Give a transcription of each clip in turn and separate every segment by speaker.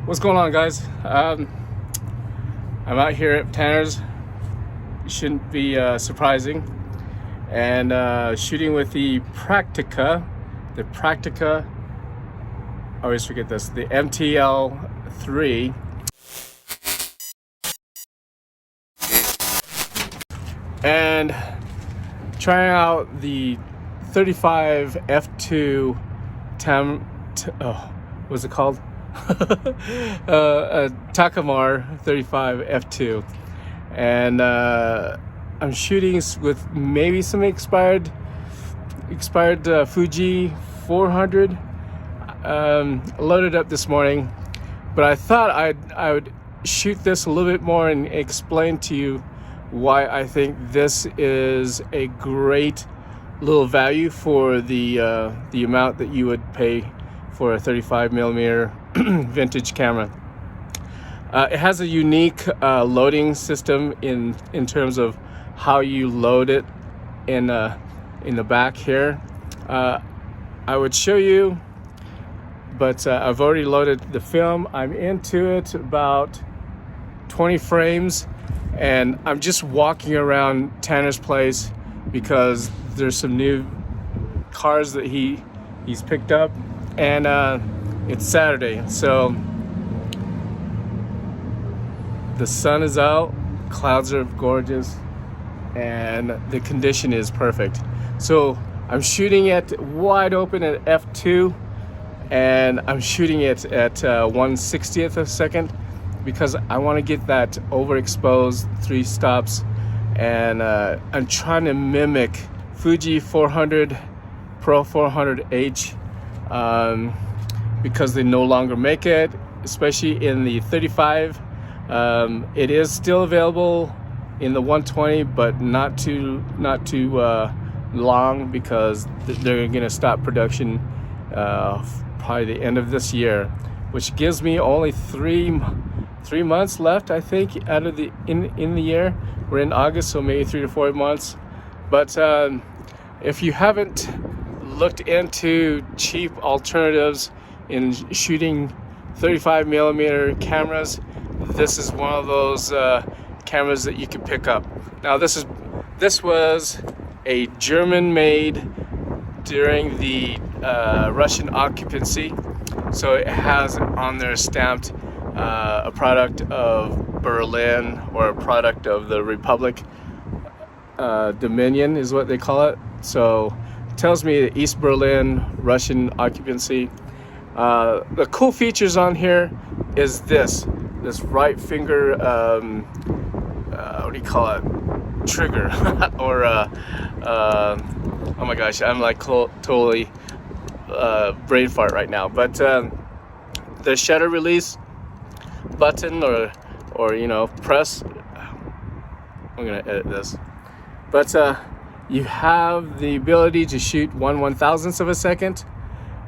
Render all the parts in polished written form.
Speaker 1: What's going on, guys? I'm out here at Tanner's. Shouldn't be surprising, and shooting with the Praktica. I always forget this. The MTL3, and trying out the 35 f2 what's it called? Takamar 35 f2, and I'm shooting with maybe some expired Fuji 400. Loaded up this morning, but I thought I would shoot this a little bit more and explain to you why I think this is a great little value for the amount that you would pay for a 35mm vintage camera. It has a unique loading system in terms of how you load it in the back here. I would show you, but I've already loaded the film. I'm into it about 20 frames, and I'm just walking around Tanner's place because there's some new cars that he's picked up, and it's Saturday, so the sun is out, clouds are gorgeous, and the condition is perfect. So I'm shooting it wide open at f2, and I'm shooting it at 1/60th of a second because I want to get that overexposed 3 stops, and I'm trying to mimic Fuji 400 Pro 400H because they no longer make it, especially in the 35. It is still available in the 120, but not too long, because they're gonna stop production probably the end of this year, which gives me only three months left, I think, out of in the year. We're in August, so maybe 3 to 4 months. But if you haven't looked into cheap alternatives in shooting 35mm cameras, this is one of those cameras that you can pick up. Now this was a German made during the Russian occupancy, so it has on there stamped a product of Berlin, or a product of the Republic Dominion is what they call it. So it tells me that East Berlin, Russian occupancy. The cool features on here is this right finger, what do you call it, trigger, or oh my gosh, I'm like totally brain fart right now. But the shutter release button, or you know, press, I'm gonna edit this, but you have the ability to shoot 1/1000th of a second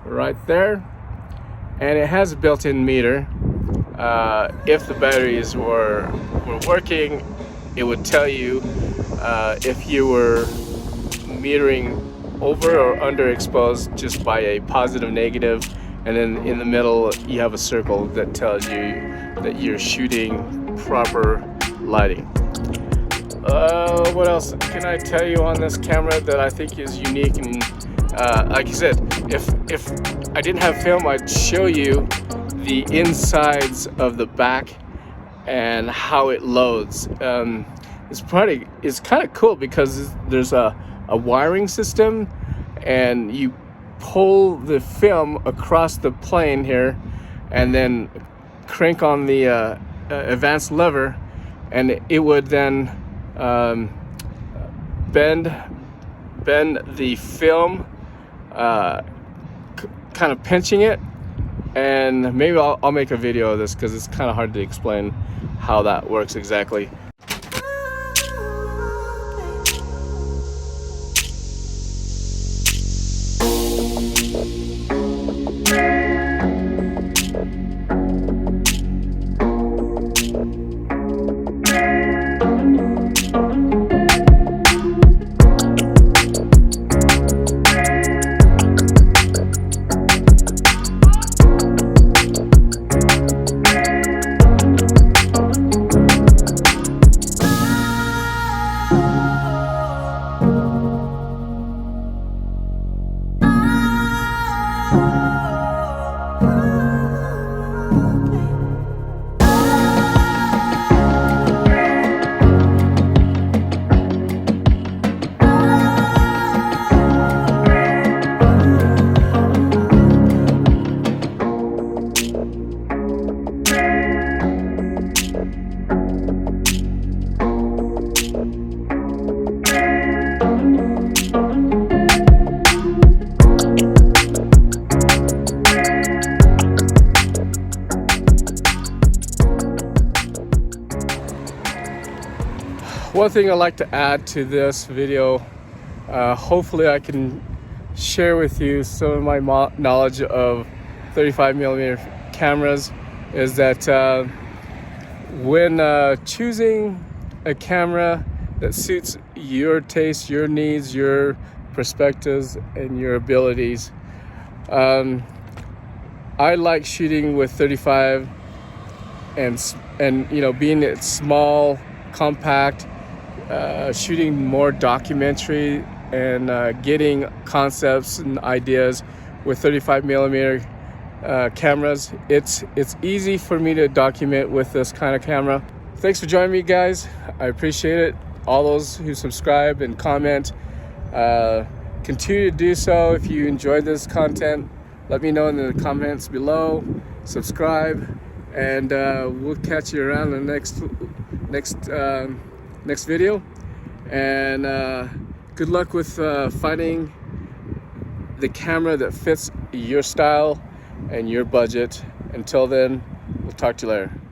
Speaker 1: right there, and it has a built-in meter. If the batteries were working, it would tell you if you were metering over or underexposed just by a positive, negative, and then in the middle you have a circle that tells you that you're shooting proper lighting. What else can I tell you on this camera that I think is unique? And like I said, if I didn't have film, I'd show you the insides of the back and how it loads. It's kind of cool because there's a wiring system, and you pull the film across the plane here, and then crank on the advanced lever, and it would then bend the film, kind of pinching it. And maybe I'll make a video of this because it's kind of hard to explain how that works exactly. One thing I'd like to add to this video, hopefully I can share with you some of my knowledge of 35mm cameras, is that when choosing a camera that suits your taste, your needs, your perspectives, and your abilities, I like shooting with 35 and you know, being it small, compact, shooting more documentary and getting concepts and ideas with 35mm cameras. It's easy for me to document with this kind of camera. Thanks for joining me, guys. I appreciate it. All those who subscribe and comment, continue to do so. If you enjoyed this content, let me know in the comments below. Subscribe, and we'll catch you around in the next video. And good luck with finding the camera that fits your style and your budget. Until then, we'll talk to you later.